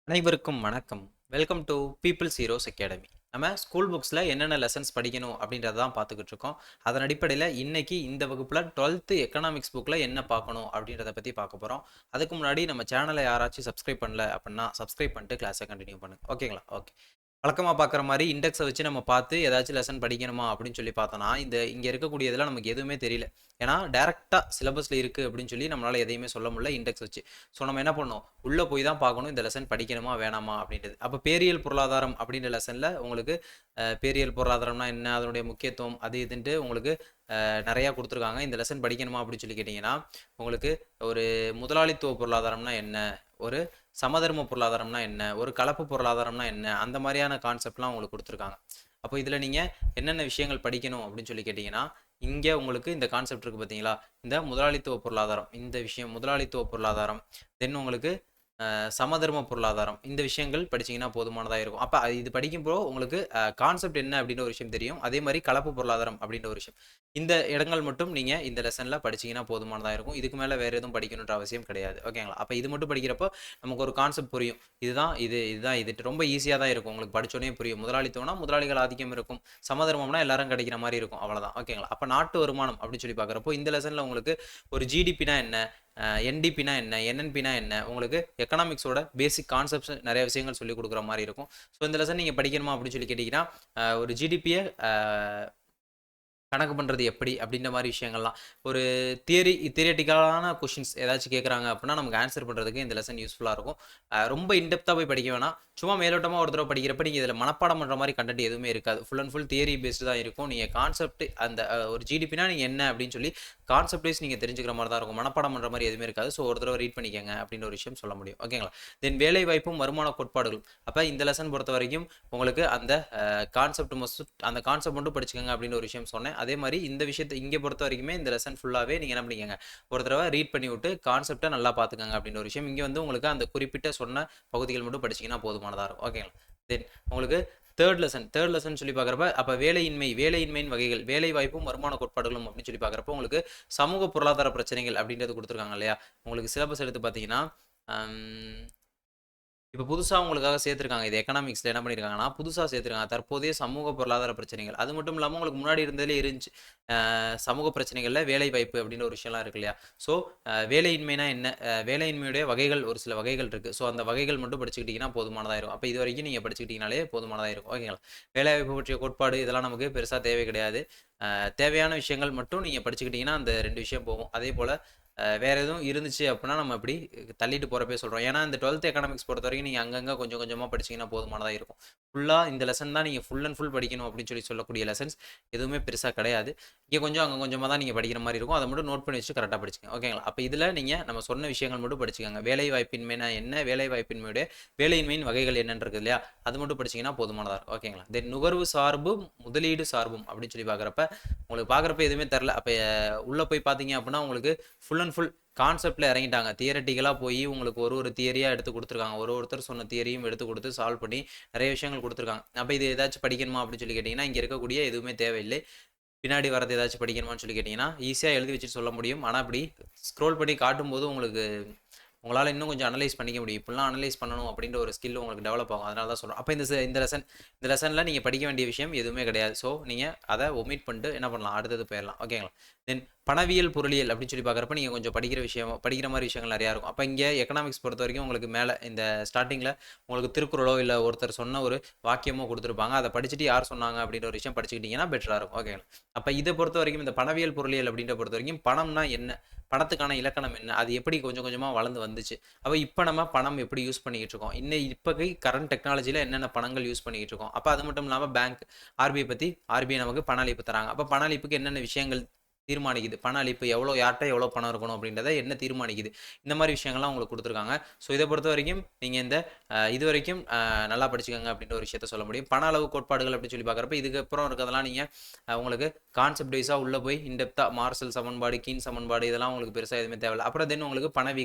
அனைவருக்கும் வணக்கம். Welcome to peoples heroes academy. நம்ம ஸ்கூல் புக்ஸில் என்னென்ன லெசன்ஸ் படிக்கணும் அப்படின்றத தான் பார்த்துக்கிட்டு இருக்கோம். அதன் அடிப்படையில் இன்னைக்கு இந்த வகுப்பில் 12th எக்கனாமிக்ஸ் புக்கில் என்ன பார்க்கணும் அப்படின்றத பற்றி பார்க்க போகிறோம். அதுக்கு முன்னாடி நம்ம சேனலை யாராச்சும் சப்ஸ்கிரைப் பண்ணல அப்படின்னா சப்ஸ்கிரைப் பண்ணிட்டு கிளாஸை கண்டினியூ பண்ணுங்க. ஓகேங்களா? ஓகே. வழக்கமாக பார்க்குற மாதிரி இண்டெக்ஸை வச்சு நம்ம பார்த்து ஏதாச்சும் லெசன் படிக்கணுமா அப்படின்னு சொல்லி பார்த்தோன்னா இங்கே இருக்கக்கூடியதெல்லாம் நமக்கு எதுவுமே தெரியல. ஏன்னா டேரெக்டாக சிலபஸில் இருக்குது அப்படின்னு சொல்லி நம்மளால் எதையுமே சொல்ல முடியல இண்டெக்ஸ் வச்சு. ஸோ நம்ம என்ன பண்ணோம், உள்ளே போய் தான் பார்க்கணும் இந்த லெசன் படிக்கணுமா வேணாமா அப்படின்றது. அப்போ பேரியல் பொருளாதாரம் அப்படின்ற லெசனில் உங்களுக்கு பேரியல் பொருளாதாரம்னா என்ன, அதனுடைய முக்கியத்துவம் அது இதுன்ட்டு உங்களுக்கு நிறையா கொடுத்துருக்காங்க. இந்த லெசன் படிக்கணுமா அப்படின்னு சொல்லி கேட்டிங்கன்னா உங்களுக்கு ஒரு முதலாளித்துவ பொருளாதாரம்னா என்ன, ஒரு சமதர்ம பொருளாதாரம்னா என்ன, ஒரு கலப்பு பொருளாதாரம்னா என்ன, அந்த மாதிரியான கான்செப்ட்லாம் உங்களுக்கு கொடுத்துருக்காங்க. அப்போ இதில் நீங்கள் என்னென்ன விஷயங்கள் படிக்கணும் அப்படின்னு சொல்லி கேட்டிங்கன்னா இங்கே உங்களுக்கு இந்த கான்செப்ட் இருக்குது பார்த்தீங்களா, இந்த முதலாளித்துவ பொருளாதாரம், இந்த விஷயம் முதலாளித்துவ பொருளாதாரம், தென் உங்களுக்கு சமதர்ம பொருளாதாரம், இந்த விஷயங்கள் படிச்சிங்கன்னா போதுமானதாக இருக்கும். அப்போ இது படிக்கும்போது உங்களுக்கு கான்செப்ட் என்ன அப்படின்ற ஒரு விஷயம் தெரியும். அதே மாதிரி கலப்பு பொருளாதாரம் அப்படின்ற ஒரு விஷயம், இந்த இடங்கள் மட்டும் நீங்கள் இந்த லெசனில் படிச்சிங்கன்னா போதுமானதாக இருக்கும். இதுக்கு மேலே வேறு எதுவும் படிக்கணுன்ற அவசியம் கிடையாது. ஓகேங்களா? அப்போ இது மட்டும் படிக்கிறப்போ நமக்கு ஒரு கான்செப்ட் புரியும். இதுதான் ரொம்ப ஈஸியாக தான் இருக்கும். உங்களுக்கு படித்தோடனே புரியும். முதலாளித்துவம்னா முதலாளிகள் ஆதிக்கம் இருக்கும், சமதர்மம்னா எல்லாரும் கிடைக்கிற மாதிரி இருக்கும், அவ்வளோதான். ஓகேங்களா? அப்போ நாட்டு வருமானம் அப்படின்னு சொல்லி பார்க்குறப்போ இந்த லெசனில் உங்களுக்கு ஒரு ஜிடிபினா என்ன, என்டிபினா என்ன, என்என்பினா என்ன, உங்களுக்கு எக்கனாமிக்ஸோட பேசிக் கான்செப்ட்ஸ் நிறைய விஷயங்கள் சொல்லிக் கொடுக்குற மாதிரி இருக்கும். ஸோ இந்த லெசன் நீங்கள் படிக்கணுமா அப்படின்னு சொல்லி கேட்டிங்கன்னா ஒரு ஜிடிபியை கணக்கு பண்ணுறது எப்படி அப்படின்ற மாதிரி விஷயங்கள்லாம் ஒரு தியரிட்டிக்கலான கொஷின்ஸ் ஏதாச்சும் கேட்குறாங்க அப்படின்னா நமக்கு ஆன்சர் பண்ணுறதுக்கு இந்த லெசன் யூஸ்ஃபுல்லாக இருக்கும். ரொம்ப இன்டெப்த்தாக போய் படிக்க வேணாம், சும்மா மேலோட்டமாக ஒரு தடவை படிக்கிறப்ப நீங்கள் இதில் மனப்பாடம் பண்ணுற மாதிரி கண்டென்ட் எதுவுமே இருக்காது. Full and full theory based தான் இருக்கும். நீங்கள் கான்செப்ட் அந்த ஒரு ஜிடிபினா நீங்கள் என்ன அப்படின்னு சொல்லி கான்செப்ட் வைஸ் நீங்கள் தெரிஞ்சுக்கிற மாதிரி தான் இருக்கும். மனப்பாடம் பண்ணுற மாதிரி எதுவுமே இருக்காது. ஸோ ஒரு தடவை ரீட் பண்ணிக்கங்க அப்படின்ற ஒரு விஷயம் சொல்ல முடியும். ஓகேங்களா? தென் வேலை வாய்ப்பும் வருமான கோட்பாடுகள். அப்போ இந்த லெசன் பொறுத்த வரைக்கும் உங்களுக்கு அந்த அந்த கான்செப்ட் மட்டும் படிச்சுக்கோங்க அப்படின்னு ஒரு விஷயம் சொன்னேன். அதே மாதிரி இந்த விஷயத்தை இங்கே பொறுத்த வரைக்குமே இந்த லெசன் ஃபுல்லாகவே நீங்கள் என்ன பண்ணிக்கங்க, ஒரு தடவை ரீட் பண்ணி விட்டு கான்செப்டை நல்லா பார்த்துக்கங்க அப்படின்னு ஒரு விஷயம். இங்கே வந்து உங்களுக்கு அந்த குறிப்பிட்ட சொன்ன பகுதிகள் மட்டும் படிச்சிங்கன்னா போதுமானதாக இருக்கும். ஓகேங்களா? தென் உங்களுக்கு தேர்ட் லெசன் சொல்லி பார்க்குறப்ப அப்போ வேலையின்மையின் வகைகள், வேலை வாய்ப்பும் வருமான கோட்பாடுகளும் அப்படின்னு சொல்லி பார்க்குறப்போ உங்களுக்கு சமூக பொருளாதார பிரச்சனைகள் அப்படின்றது கொடுத்துருக்காங்க இல்லையா. உங்களுக்கு சிலபஸ் எடுத்து பார்த்தீங்கன்னா இப்போ புதுசாக உங்களுக்காக சேர்த்துருக்காங்க. இது எக்கனாமிக்ஸில் என்ன பண்ணியிருக்காங்கன்னா புதுசாக சேர்த்துருக்காங்க, தற்போதைய சமூக பொருளாதார பிரச்சனைகள். அது மட்டும் இல்லாமல் உங்களுக்கு முன்னாடி இருந்ததுலே இருந்துச்சு சமூக பிரச்சனைகளில் வேலை வாய்ப்பு அப்படின்னு ஒரு விஷயம்லாம் இருக்கு இல்லையா. ஸோ வேலையின்மைனா என்ன, வேலையின்மையுடைய வகைகள் ஒரு சில வகைகள் இருக்குது. ஸோ அந்த வகைகள் மட்டும் படிச்சுக்கிட்டிங்கன்னா போதுமானதாக இருக்கும். அப்போ இது வரைக்கும் நீங்கள் படிச்சுக்கிட்டிங்கனாலே போதுமானதாக இருக்கும். ஓகேங்களா? வேலைவாய்ப்பு பற்றிய கோட்பாடு இதெல்லாம் நமக்கு பெருசாக தேவை கிடையாது. தேவையான விஷயங்கள் மட்டும் நீங்கள் படிச்சுக்கிட்டிங்கன்னா அந்த 2 விஷயம் போகும். அதே போல் வேறு எதுவும் இருந்துச்சு அப்படின்னா நம்ம இப்படி தள்ளிட்டு போகிறப்பே சொல்கிறோம். ஏன்னா இந்த 12th எக்கனாமிக்ஸ் பொறுத்த வரைக்கும் நீங்கள் அங்கங்கே கொஞ்சம் கொஞ்சமாக படிச்சிங்கன்னா போதுமானதாக இருக்கும். ஃபுல்லாக இந்த லெசன் தான் நீங்கள் ஃபுல் அண்ட் ஃபுல் படிக்கணும் அப்படின்னு சொல்லக்கூடிய லெசன்ஸ் எதுவுமே பெருசாக கிடையாது. இங்கே கொஞ்சம் அங்கே கொஞ்சமாக தான் நீங்கள் படிக்கிற மாதிரி இருக்கும். அதை மட்டும் நோட் பண்ணி வச்சு கரெக்டாக படிச்சுங்க. ஓகேங்களா? அப்போ இதில் நீங்கள் நம்ம சொன்ன விஷயங்கள் மட்டும் படிச்சுக்கோங்க. வேலை வாய்ப்பின்மைனா என்ன, வேலை வாய்ப்பின்மையுடைய வேலையின்மையின் வகைகள் என்னன்னு இருக்குது இல்லையா, அது மட்டும் படிச்சிங்கன்னா போதுமானதாக இருக்கும். ஓகேங்களா? தென் நுகர்வு சார்பும் முதலீடு சார்பும் அப்படின்னு சொல்லி பார்க்குறப்ப உங்களுக்கு பார்க்குறப்ப எதுவுமே தெரில. அப்போ உள்ளே போய் பார்த்தீங்க அப்படின்னா உங்களுக்கு ஃபுல் அண்ட் ஃபுல் கான்செப்டில் இறங்கிட்டாங்க. தியரட்டிக்கலாக போய் உங்களுக்கு ஒரு தியரியாக எடுத்து கொடுத்துருக்காங்க. ஒருத்தர் சொன்ன தியரியும் எடுத்து கொடுத்து சால்வ் பண்ணி நிறைய விஷயங்கள் கொடுத்துருக்காங்க. அப்போ இது ஏதாச்சும் படிக்கணுமா அப்படின்னு சொல்லி கேட்டிங்கன்னா இங்கே இருக்கக்கூடிய எதுவுமே தேவையில்லை. பின்னாடி வரது ஏதாச்சும் படிக்கணுமான்னு சொல்லி கேட்டிங்கன்னா ஈஸியாக எழுதி வச்சுட்டு சொல்ல முடியும். ஆனால் அப்படி ஸ்க்ரோல் பண்ணி காட்டும்போது உங்களால் இன்னும் கொஞ்சம் அனலைஸ் பண்ணிக்க முடியும். இப்படிலாம் அனலைஸ் பண்ணணும் அப்படின்ற ஒரு ஸ்கில் உங்களுக்கு டெவலப் ஆகும். அதனால தான் சொல்கிறோம். அப்போ இந்த லெசனில் நீங்கள் படிக்க வேண்டிய விஷயம் எதுவுமே கிடையாது. ஸோ நீங்கள் அதை ஒமிட் பண்ணிட்டு என்ன பண்ணலாம், அடுத்தது போயிடலாம். ஓகேங்களா? தென் பணவியல் பொருளியல் அப்படின்னு சொல்லி பார்க்குறப்ப நீங்கள் கொஞ்சம் படிக்கிற மாதிரி விஷயங்கள் நிறையா இருக்கும். அப்போ இங்கே எக்கனாமிக்ஸ் பொறுத்த வரைக்கும் உங்களுக்கு மேலே இந்த ஸ்டார்டிங்கில் உங்களுக்கு திருக்குறளோ இல்லை ஒருத்தர் சொன்ன ஒரு வாக்கியமோ கொடுத்துருப்பாங்க. அதை படிச்சுட்டு யார் சொன்னாங்க அப்படின்ற ஒரு விஷயம் படிச்சுக்கிட்டிங்கன்னா பெட்டராக இருக்கும். ஓகேங்களா? அப்போ இதை பொறுத்த வரைக்கும் இந்த பணவியல் பொருளியல் அப்படின்ற பொறுத்த வரைக்கும் பணம்னா என்ன, பணத்துக்கான இலக்கணம் என்ன, அது எப்படி கொஞ்சம் கொஞ்சமாக வளர்ந்து வந்துச்சு, அப்போ இப்போ நம்ம பணம் எப்படி யூஸ் பண்ணிக்கிட்டு இருக்கோம், இப்போ கரண்ட் டெக்னாலஜியில் என்னென்ன பணங்கள் யூஸ் பண்ணிக்கிட்டு இருக்கோம். அப்போ அது மட்டும் இல்லாமல் பேங்க் ஆர்பிஐ நமக்கு பண அளிப்பு தராங்க. அப்போ பண அளிப்புக்கு என்னென்ன விஷயங்கள் தீர்மானிக்குது, பண அளிப்பு யார்கிட்ட எவ்வளோ பணம் இருக்கணும் அப்படின்றத என்ன தீர்மானிக்குது, இந்த மாதிரி விஷயங்கள்லாம் உங்களுக்கு கொடுத்துருக்காங்க. ஸோ இதை பொறுத்த வரைக்கும் நீங்கள் இது வரைக்கும் நல்லா படிச்சுக்கோங்க அப்படின்ற ஒரு விஷயத்த சொல்ல முடியும். பண அளவு கோட்பாடுகள் அப்படின்னு சொல்லி பார்க்குறப்ப இதுக்கப்புறம் இருக்கிறதெல்லாம் நீங்கள் உங்களுக்கு கான்செப்ட் வைஸாக உள்ளே போய் இன்டெப்த்தாக மார்சல் சமன்பாடு, கீன் சமன்பாடு இதெல்லாம் உங்களுக்கு பெருசாக எதுவுமே தேவையில்லை. அப்புறம் தென் உங்களுக்கு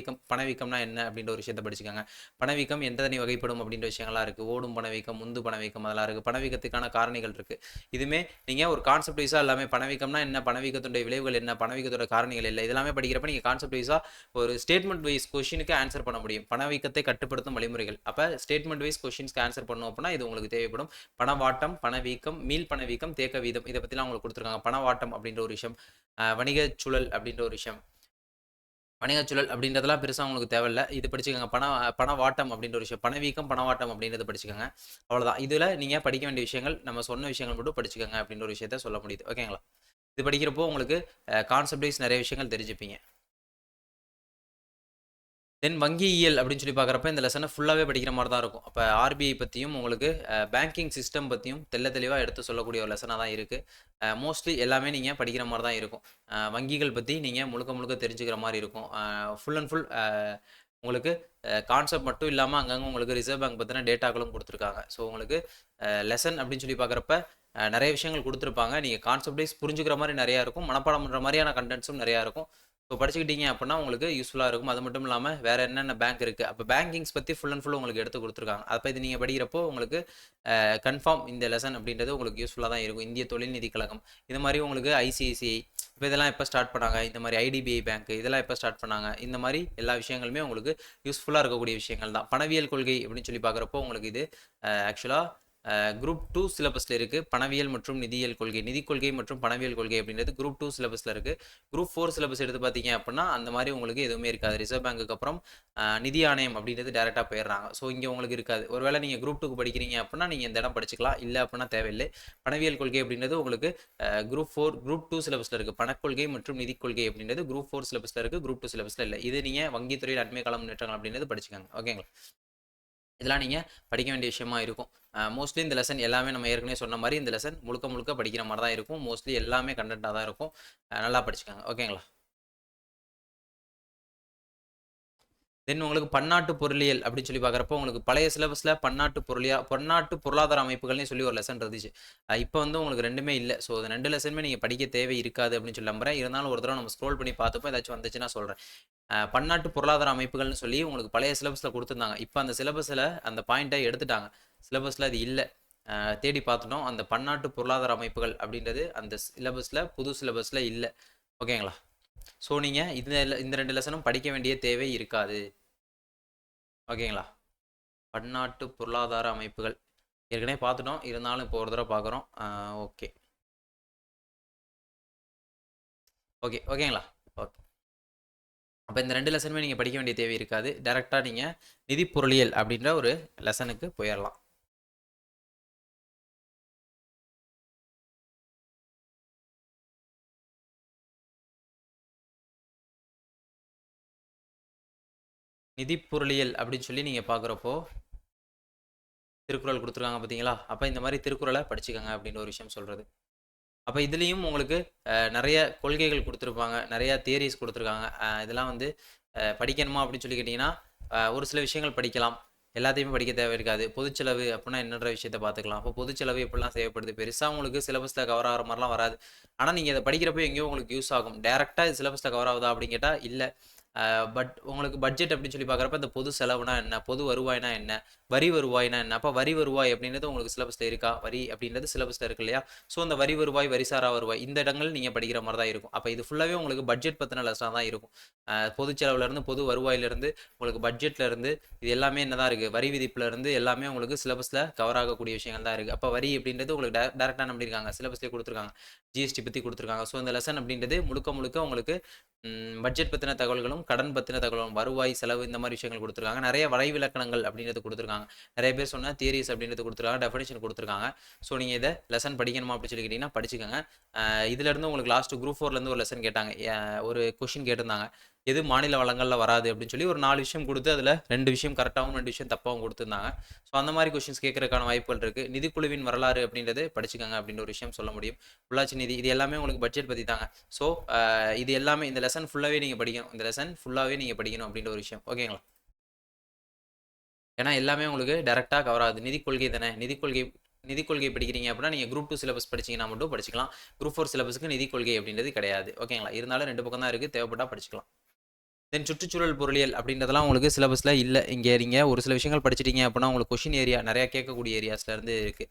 பணவீக்கம்னா என்ன அப்படின்ற ஒரு விஷயத்தை படிச்சுக்கோங்க. பணவீக்கம் எத்தனை வகைப்படும் அப்படின்ற விஷயங்கள்லாம் இருக்குது. ஓடும் பணவீக்கம், முந்து பணவீக்கம் அதெல்லாம் இருக்குது. பணவீக்கத்துக்கான காரணிகள் இருக்குது. இதுவுமே நீங்கள் ஒரு கான்செப்ட் வைஸாக எல்லாமே பணவீக்கம்னா என்ன, பணவீக்கத்துடைய விளைவுகள் என்ன, பணவீக்கத்தோட காரணிகள் இல்லை, இதெல்லாமே படிக்கிறப்ப நீங்கள் கான்செப்ட் வைஸாக ஒரு ஸ்டேட்மெண்ட் வைஸ் கொஷினுக்கு ஆன்சர் பண்ண முடியும். பணவீக்கத்தை கட்டுப்படுத்தும் வழிமுறைகள். அப்போ ஸ்டேட்மெண்ட் வைஸ் கொஷின்ஸ்க்கு ஆன்சர் பண்ணணும் அப்படின்னா இது உங்களுக்கு தேவைப்படும். பணவாட்டம், பணவீக்கம், மீள் பணவீக்கம், தேக்க வீதம், இதை பற்றிலாம் உங்களுக்கு கொடுத்துருக்காங்க. பணவாட்டம் அப்படின்ற ஒரு விஷயம், வணிகச் சூழல் அப்படின்ற ஒரு விஷயம். வணிகச்சூழல் அப்படின்றதெல்லாம் பெருசாக உங்களுக்கு தேவையில்ல. இது படிச்சுக்கோங்க. பணவாட்டம் அப்படின்ற ஒரு விஷயம், பணவீக்கம், பணவாட்டம் அப்படின்றத படிச்சுக்கோங்க. அவ்வளோதான். இதில் நீங்கள் படிக்க வேண்டிய விஷயங்கள் நம்ம சொன்ன விஷயங்கள் மட்டும் படிச்சுக்கோங்க அப்படின்ற ஒரு விஷயத்த சொல்ல முடியுது. ஓகேங்களா? இது படிக்கிறப்போ உங்களுக்கு கான்செப்ட் வைஸ் நிறைய விஷயங்கள் தெரிஞ்சுப்பீங்க. தென் வங்கியியல் அப்படின்னு சொல்லி பார்க்குறப்ப இந்த லெசனை ஃபுல்லாகவே படிக்கிற மாதிரி தான் இருக்கும். அப்போ ஆர்பிஐ பற்றியும் உங்களுக்கு பேங்கிங் சிஸ்டம் பற்றியும் தெளிவாக எடுத்து சொல்லக்கூடிய ஒரு லெசனாக தான் இருக்குது. மோஸ்ட்லி எல்லாமே நீங்கள் படிக்கிற மாதிரி தான் இருக்கும். வங்கிகள் பற்றி நீங்கள் முழுக்க தெரிஞ்சுக்கிற மாதிரி இருக்கும். ஃபுல் அண்ட் ஃபுல் உங்களுக்கு கான்செப்ட் மட்டும் இல்லாமல் அங்கங்கே உங்களுக்கு ரிசர்வ் பேங்க் பற்றின டேட்டாக்களும் கொடுத்துருக்காங்க. ஸோ உங்களுக்கு லெசன் அப்படின்னு சொல்லி பார்க்குறப்ப நிறைய விஷயங்கள் கொடுத்துருப்பாங்க. நீங்கள் கான்செப்ட் வைஸ் புரிஞ்சுக்கிற மாதிரி நிறையா இருக்கும். மனப்பாடம் பண்ணுற மாதிரியான கண்டென்ட்ஸும் நிறையா இருக்கும். ஸோ படிச்சுக்கிட்டீங்க அப்படின்னா உங்களுக்கு யூஸ்ஃபுல்லாக இருக்கும். அது மட்டும் இல்லாமல் வேறு என்னென்ன பேங்க் இருக்குது, அப்போ பேங்கிங்ஸ் பற்றி ஃபுல் அண்ட் ஃபுல் உங்களுக்கு எடுத்து கொடுத்துருக்காங்க. அப்போ இது நீங்கள் படிக்கிறப்போ உங்களுக்கு கன்ஃபார்ம் இந்த லெசன் அப்படின்றது உங்களுக்கு யூஸ்ஃபுல்லாக தான் இருக்கும். இந்திய தொழில்நிதி கழகம், இது மாதிரி உங்களுக்கு ஐசிஐசிஐ, இப்போ இதெல்லாம் எப்போ ஸ்டார்ட் பண்ணாங்க, இந்த மாதிரி ஐடிபிஐ பேங்க் இதெல்லாம் எப்போ ஸ்டார்ட் பண்ணாங்க, இந்த மாதிரி எல்லா விஷயங்களுமே உங்களுக்கு யூஸ்ஃபுல்லாக இருக்கக்கூடிய விஷயங்கள் தான். பணவியல் கொள்கை அப்படின்னு சொல்லி பார்க்குறப்போ உங்களுக்கு இது ஆக்சுவலாக குரூப் 2 சிலபஸில் இருக்குது. பணவியல் மற்றும் நிதியியல் கொள்கை, நிதி கொள்கை மற்றும் பணவியல் கொள்கை அப்படின்றது குரூப் 2 சிலபஸில் இருக்குது. குரூப் 4 சிலபஸ் எடுத்து பார்த்தீங்க அப்படின்னா அந்த மாதிரி உங்களுக்கு எதுவுமே இருக்காது. ரிசர்வ் பேங்க்குக்கு அப்புறம் நிதி ஆணையம் அப்படின்றது டேரெக்டாக போயிடுறாங்க. ஸோ இங்கே உங்களுக்கு இருக்காது. ஒருவேளை நீங்கள் குரூப் 2க்கு படிக்கிறீங்க அப்படின்னா நீங்கள் இந்த இடம் படிச்சுக்கலாம், இல்லை அப்படின்னா தேவையில்லை. பணவியல் கொள்கை அப்படின்றது உங்களுக்கு குரூப் 2 சிலபஸில் இருக்குது. பணக்கொள்கை மற்றும் நிதி கொள்கை அப்படின்றது குரூப் 4 சிலபஸில் இருக்குது, குரூப் 2 சிலபஸில் இல்லை. இது நீங்கள் வங்கித்துறையில் அண்மை கால முன்னேற்றங்கள் அப்படின்றது படிச்சுக்கோங்க. ஓகேங்களா? இதெல்லாம் நீங்கள் படிக்க வேண்டிய விஷயமா இருக்கும். மோஸ்ட்லி இந்த லெசன் எல்லாமே நம்ம ஏற்கனவே சொன்ன மாதிரி இந்த லெசன் முழுக்க படிக்கிற மாதிரி தான் இருக்கும். மோஸ்ட்லி எல்லாமே கண்டென்ட்டாக தான் இருக்கும். நல்லா படிச்சுக்கோங்க. ஓகேங்களா? தென் உங்களுக்கு பன்னாட்டு பொருளியல் அப்படின்னு சொல்லி பார்க்குறப்போ உங்களுக்கு பழைய சிலபஸில் பன்னாட்டு பொருளாதார அமைப்புகள்னு சொல்லி ஒரு லெசன் இருந்துச்சு. இப்போ வந்து உங்களுக்கு ரெண்டுமே இல்லை. ஸோ அது 2 லெசனுமே நீங்கள் படிக்க தேவை இருக்காது அப்படின்னு சொல்லி நம்புறேன். இருந்தாலும் ஒரு தடவை நம்ம ஸ்க்ரோல் பண்ணி பார்த்தப்போ ஏதாச்சும் வந்துச்சுன்னா சொல்கிறேன். பன்னாட்டு பொருளாதார அமைப்புகள்னு சொல்லி உங்களுக்கு பழைய சிலபஸில் கொடுத்துருந்தாங்க. இப்போ அந்த சிலபஸில் அந்த பாயிண்ட்டை எடுத்துட்டாங்க. சிலபஸில் அது இல்லை. தேடி பார்த்துட்டோம். அந்த பன்னாட்டு பொருளாதார அமைப்புகள் அப்படின்றது அந்த சிலபஸில் புது சிலபஸில் இல்லை. ஓகேங்களா? ஸோ நீங்கள் இந்த 2 லெசனும் படிக்க வேண்டிய தேவை இருக்காது. ஓகேங்களா? பன்னாட்டு பொருளாதார அமைப்புகள் ஏற்கனவே பார்த்துட்டோம். இருந்தாலும் இப்போ ஒரு தடவை பார்க்குறோம். ஓகே ஓகேங்களா? ஓகே. அப்போ இந்த 2 லெசனுமே நீங்கள் படிக்க வேண்டிய தேவை இருக்காது. டேரெக்டாக நீங்கள் நிதி பொருளியல் அப்படின்ற ஒரு லெசனுக்கு போயிடலாம். நிதி பொருளியல் அப்படின்னு சொல்லி நீங்கள் பார்க்குறப்போ திருக்குறள் கொடுத்துருக்காங்க பார்த்தீங்களா? அப்போ இந்த மாதிரி திருக்குறளை படிச்சுக்கோங்க அப்படின்னு ஒரு விஷயம் சொல்கிறது. அப்போ இதுலேயும் உங்களுக்கு நிறைய கொள்கைகள் கொடுத்துருப்பாங்க, நிறைய தியரிஸ் கொடுத்துருக்காங்க. இதெல்லாம் வந்து படிக்கணுமா அப்படின்னு சொல்லி கேட்டிங்கன்னா ஒரு சில விஷயங்கள் படிக்கலாம், எல்லாத்தையுமே படிக்க தேவை இருக்காது. பொதுச்செலவு அப்படின்னா என்னன்ற விஷயத்தை பார்த்துக்கலாம். அப்போ பொதுச்செலவு எப்படிலாம் செய்யப்படுது, பெருசாக உங்களுக்கு சிலபஸில் கவர் ஆகிற மாதிரிலாம் வராது. ஆனால் நீங்கள் இதை படிக்கிறப்போ எங்கேயோ உங்களுக்கு யூஸ் ஆகும். டேரெக்டாக இது சிலபஸில் கவர் ஆகுதா அப்படின்னு கேட்டால் இல்லை. பட் உங்களுக்கு பட்ஜெட் அப்படின்னு சொல்லி பார்க்குறப்ப இந்த பொது செலவுனா என்ன, பொது வருவாய்னா என்ன, வரி வருவாய்னா என்ன. அப்போ வரி வருவாய் அப்படின்றது உங்களுக்கு சிலபஸில் இருக்கா? வரி அப்படின்றது சிலபஸில் இருக்கு இல்லையா? ஸோ அந்த வரி வருவாய், வரிசாரா வருவாய், இந்த இடங்கள் நீங்கள் படிக்கிற மாதிரி தான் இருக்கும். அப்போ இது ஃபுல்லாகவே உங்களுக்கு பட்ஜெட் பற்றின லெசனாக தான் இருக்கும். பொது செலவுலேருந்து, பொது வருவாயிலேருந்து, உங்களுக்கு பட்ஜெட்லேருந்து, இது எல்லாமே என்ன தான் இருக்குது, வரி விதிப்புலேருந்து எல்லாமே உங்களுக்கு சிலபஸில் கவர் ஆகக்கூடிய விஷயங்கள் தான் இருக்குது. அப்போ வரி அப்படின்றது உங்களுக்கு டேரெக்டாக நம்பியிருக்காங்க, சிலபஸ்லேயே கொடுத்துருக்காங்க, ஜிஎஸ்டி பற்றி கொடுத்துருக்காங்க. ஸோ இந்த லெசன் அப்படின்றது முழுக்க உங்களுக்கு பட்ஜெட் பற்றின தகவல்களும், கடன் பற்றின தகவல்களும், வருவாய், செலவு, இந்த மாதிரி விஷயங்கள் கொடுத்துருக்காங்க. நிறைய வரைவிலக்கணங்கள் அப்படின்றது கொடுத்துருக்காங்க. நிறைய பேர் சொன்னால் தியரிஸ் அப்படின்றது கொடுத்துருக்காங்க, டெஃபினேஷன் கொடுத்துருக்காங்க. ஸோ நீங்கள் இதை லெசன் படிக்கணுமா அப்படின்னு சொல்லி கேட்டிங்கன்னா படிச்சுக்கோங்க. இதுலேருந்து உங்களுக்கு லாஸ்ட்டு குரூப் 4லேருந்து ஒரு லெசன் கேட்டாங்க, ஒரு கொஷின் கேட்டிருந்தாங்க, எது மாநில வளங்களில் வராது அப்படின்னு சொல்லி ஒரு 4 விஷயம் கொடுத்து அதில் 2 விஷயம் கரெக்டாகவும் 2 விஷயம் தப்பாகவும் கொடுத்துருந்தாங்க. ஸோ அந்த மாதிரி கொஷின்ஸ் கேட்கறதுக்கான வாய்ப்புகள் இருக்குது. நிதிக்குழுவின் வரலாறு அப்படின்றது படிச்சுக்கோங்க அப்படின்ற ஒரு விஷயம் சொல்ல முடியும். உள்ளாட்சி நிதி, இது எல்லாமே உங்களுக்கு பட்ஜெட் பற்றி தாங்க. ஸோ இது எல்லாமே இந்த லெசன் ஃபுல்லாகவே நீங்கள் படிக்கணும். இந்த லெசன் ஃபுல்லாகவே நீங்கள் படிக்கணும் அப்படின்ற ஒரு விஷயம். ஓகேங்களா? ஏன்னா எல்லாமே உங்களுக்கு டேரெக்டாக கவர் ஆகுது. நிதி கொள்கை தானே, நிதி கொள்கை படிக்கிறீங்க அப்படின்னா நீங்கள் குரூப் 2 சிலபஸ் படிச்சிங்கன்னா மட்டும் படிச்சுக்கலாம். குரூப் 4 சிலபஸுக்கு நிதி கொள்கை அப்படின்றது கிடையாது. ஓகேங்களா? இருந்தாலும் 2 பக்கம் தான் இருக்குது, தேவைப்பட்டால் படிச்சுக்கலாம். தென் சுற்றுச்சூழல் பொருளியல் அப்படின்றதெல்லாம் உங்களுக்கு சிலபஸில் இல்லை. இங்கே நீங்கள் ஒரு சில விஷயங்கள் படிச்சிட்டீங்க அப்படின்னா உங்களுக்கு கொஷின் ஏரியா நிறையா கேட்கக்கூடிய ஏரியாஸ்லேருந்து இருக்குது.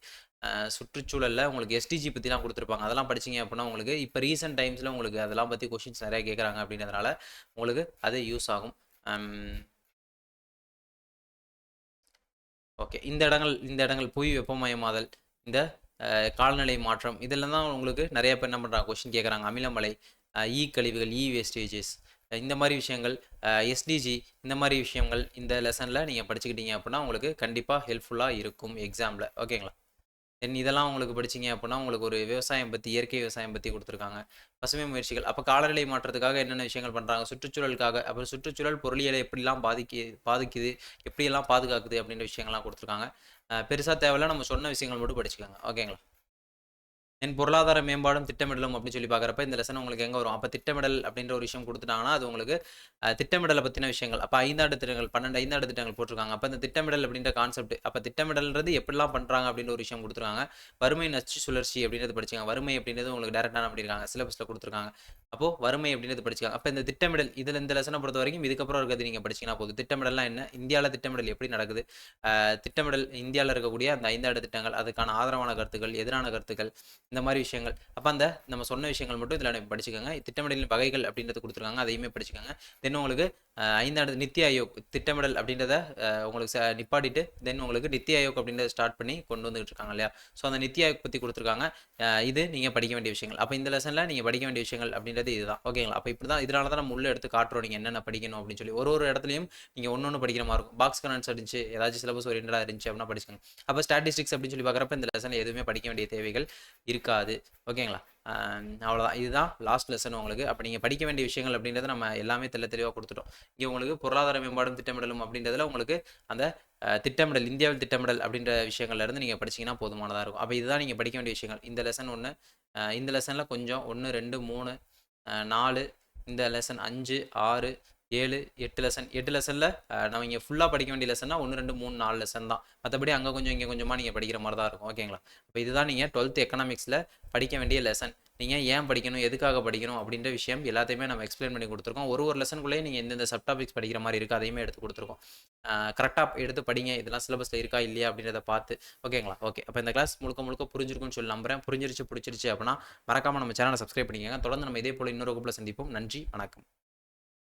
சுற்றுச்சூழல்ல உங்களுக்கு எஸ்டிஜி பத்திலாம் குடுத்துருப்பாங்க. அதெல்லாம் படிச்சீங்க அப்டின்னா, உங்களுக்கு இப்ப ரீசென்ட் டைம்ஸ்ல உங்களுக்கு அதெல்லாம் பத்தி கொஸ்டின்ஸ் நெறைய கேட்கறாங்க அப்டின்றதுனால, உங்களுக்கு அது யூஸ் ஆகும். அம் ஓகே. இந்த இடங்கள் புவி வெப்பமயமாதல், இந்த காலநிலை மாற்றம் இதெல்லாம் தான் உங்களுக்கு நெறைய பேர் என்ன பண்றாங்க கொஸ்டின் கேட்கறாங்க. அமிலமழை, கழிவுகள், வேஸ்டேஜஸ் இந்த மாரி விஷயங்கள், எஸ்டிஜி இந்த மாரி விஷயங்கள் இந்த லெசன்ல நீங்க படிச்சுக்கிட்டீங்க அப்டின்னா, உங்களுக்கு கண்டிப்பா ஹெல்ப்ஃபுல்லா இருக்கும் எக்ஸாம்ல. ஓகேங்களா? தென் இதெல்லாம் உங்களுக்கு படிச்சீங்க அப்டின்னா, உங்களுக்கு ஒரு விவசாயம் பத்தி, இயற்கை விவசாயம் பத்தி குடுத்துருக்காங்க. பசுமை முயற்சிகள். அப்ப காலநிலை மாற்றத்துக்காக என்னென்ன விஷயங்கள் பண்றாங்க? சுற்றுச்சூழலுக்காக அப்புறம் சுற்றுச்சூழல் பொருளியலை எப்படிலாம் பாதிக்குது, எப்படியெல்லாம் பாதுகாக்குது அப்படின்ற விஷயங்கள்லாம் குடுத்துருக்காங்க. பெருசா தேவையில்ல. நம்ம சொன்ன விஷயங்கள் மட்டும் படிச்சுக்கங்க. ஓகேங்களா? தென் பொருளாதார மேம்பாடும், திட்டமிடலும் அப்படின்னு சொல்லி பார்க்குறப்ப, இந்த லெசன் உங்களுக்கு எங்க வரும்? அப்ப திட்டமிடல் அப்படின்ற ஒரு விஷயம் குடுத்துட்டாங்கன்னா, அது உங்களுக்கு திட்டமிடல பத்தின விஷயங்கள். அப்ப 5 ஆண்டு திட்டங்கள், 12 5 ஆண்டு திட்டங்கள் போட்டிருக்காங்க. அப்ப இந்த திட்டமிடல் அப்படின்ற கான்செப்ட், அப்ப திட்டமிடல்ன்றது எப்படிலாம் பண்றாங்க அப்படின்ற ஒரு விஷயம் குடுத்துருக்காங்க. வறுமை நச்சு சுழற்சி அப்படின்றத படிச்சுக்கங்க. வறுமை அப்படின்றது உங்களுக்கு டைரக்ட்டா என்ன பண்ணியிருக்காங்க, சிலபஸ்ல குடுத்துருக்காங்க. அப்போ வறுமை அப்படின்றது படிச்சுக்கங்க. அப்ப இந்த திட்டமிடல், இதுல இந்த லெசன பொறுத்தவரைக்கும் இதுக்கப்புறம் இருக்கிறது நீங்க படிச்சீங்கன்னா போதும். திட்டமிடல்னா என்ன? இந்தியால திட்டமிடல் எப்படி நடக்குது? திட்டமிடல் இந்தியால இருக்கக்கூடிய அந்த 5 ஆண்டு திட்டங்கள், அதுக்கான ஆதரவான கருத்துக்கள், எதிரான கருத்துக்கள் இந்த மாரி விஷயங்கள். அப்ப அந்த நம்ம சொன்ன விஷயங்கள் மட்டும் இதில படிச்சுக்கங்க. திட்டமிடலின் வகைகள் அப்படின்றது குடுத்துருக்காங்க. அதையுமே படிச்சுக்கங்க. தென் உங்களுக்கு 5 ஆண்டு நித்தி ஆயோக் திட்டமிடல் அப்படின்றத உங்களுக்கு நிப்பாட்டிட்டு, தென் உங்களுக்கு நித்தி ஆயோக் அப்படின்றத ஸ்டார்ட் பண்ணி கொண்டு வந்துகிட்டு இருக்காங்க இல்லையா? ஸோ அந்த நித்தி ஆயோக் பத்தி குடுத்துருக்காங்க. இது நீங்க படிக்க வேண்டிய விஷயங்கள். அப்ப இந்த லெசன்ல நீங்க படிக்க வேண்டிய விஷயங்கள் அப்படின்றது இதுதான். ஓகேங்களா? அப்ப இப்படிதான் இதனால தான் நம்ம உள்ள எடுத்து காட்டுறோம். நீங்க என்னென்ன படிக்கணும் அப்படின்னு சொல்லி. ஒரு ஒரு இடத்துலயும் நீங்க ஒண்ணு படிக்கிற மாரி இருக்கும். பாக்ஸ் கரண்ட்ஸ் இருந்துச்சு, ஏதாச்சும் சிலபஸ் ஓரியன்டடா இருந்துச்சு அப்படின்னா படிச்சுக்கங்க. அப்ப ஸ்டாட்டிஸ்டிக்ஸ் அப்படின்னு சொல்லி பார்க்குறப்ப இந்த லெசன்ல எதுவுமே படிக்க வேண்டிய தேவைகள் இருக்காது. ஓகேங்களா? அவ்வளோதான். இதுதான் லாஸ்ட் லெசன் உங்களுக்கு. அப்ப நீங்க படிக்க வேண்டிய விஷயங்கள் அப்படின்றத நம்ம எல்லாமே தெளிவா குடுத்துட்டோம். இங்க உங்களுக்கு பொருளாதார மேம்பாடும், திட்டமிடலும் அப்படின்றதுல உங்களுக்கு அந்த திட்டமிடல், இந்தியாவில் திட்டமிடல் அப்படின்ற விஷயங்கள்ல இருந்து நீங்க படிச்சீங்கன்னா போதுமானதா இருக்கும். அப்ப இதுதான் நீங்க படிக்க வேண்டிய விஷயங்கள். இந்த லெசன் 1 இந்த லெசன்ல கொஞ்சம் 1, 2, 3 4 இந்த லெசன் 5, 6, 7, 8 லெசன். 8 லெசன்ல நம்ம இங்க ஃபுல்லா படிக்க வேண்டிய லெசன்னா 1, 2, 3, 4 லெசன் தான். மத்தபடி அங்க கொஞ்சம், இங்க கொஞ்சமா நீங்க படிக்கிற மாரி தான் இருக்கும். ஓகேங்களா? அப்ப இதுதான் நீங்க 12த் எக்கனாமிக்ஸ்ல படிக்க வேண்டிய லெசன். நீங்க ஏன் படிக்கணும்? எதுக்காக படிக்கணும்? அப்படின்ற விஷயம் எல்லாத்தையுமே நம்ம எக்ஸ்ப்ளைன் பண்ணி குடுத்துருக்கோம். ஒரு ஒரு லெசனுக்குள்ளேயும் நீங்க எந்தெந்த சப் டாபிக்ஸ் படிக்கிற மாரி இருக்கு, அதையுமே எடுத்து குடுத்துருக்கோம். கரெக்ட்டா எடுத்து படிங்க. இதெல்லாம் சிலபஸ்ல இருக்கா? இல்லையா? அப்படின்றத பார்த்து. ஓகேங்களா? ஓகே. அப்ப இந்த கிளாஸ் முழுக்க முழுக்க புரிஞ்சிருக்கும்னு சொல்லி நம்புறேன். புரிஞ்சிருச்சு, புடிச்சிருச்சு அப்படின்னா, மறக்காம நம்ம சேனல சப்ஸ்கிரைப் பண்ணிக்கங்க. தொடர்ந்து நம்ம இதே போல இன்னொரு வகுப்புல சந்திப்போம். நன்றி, வணக்கம்.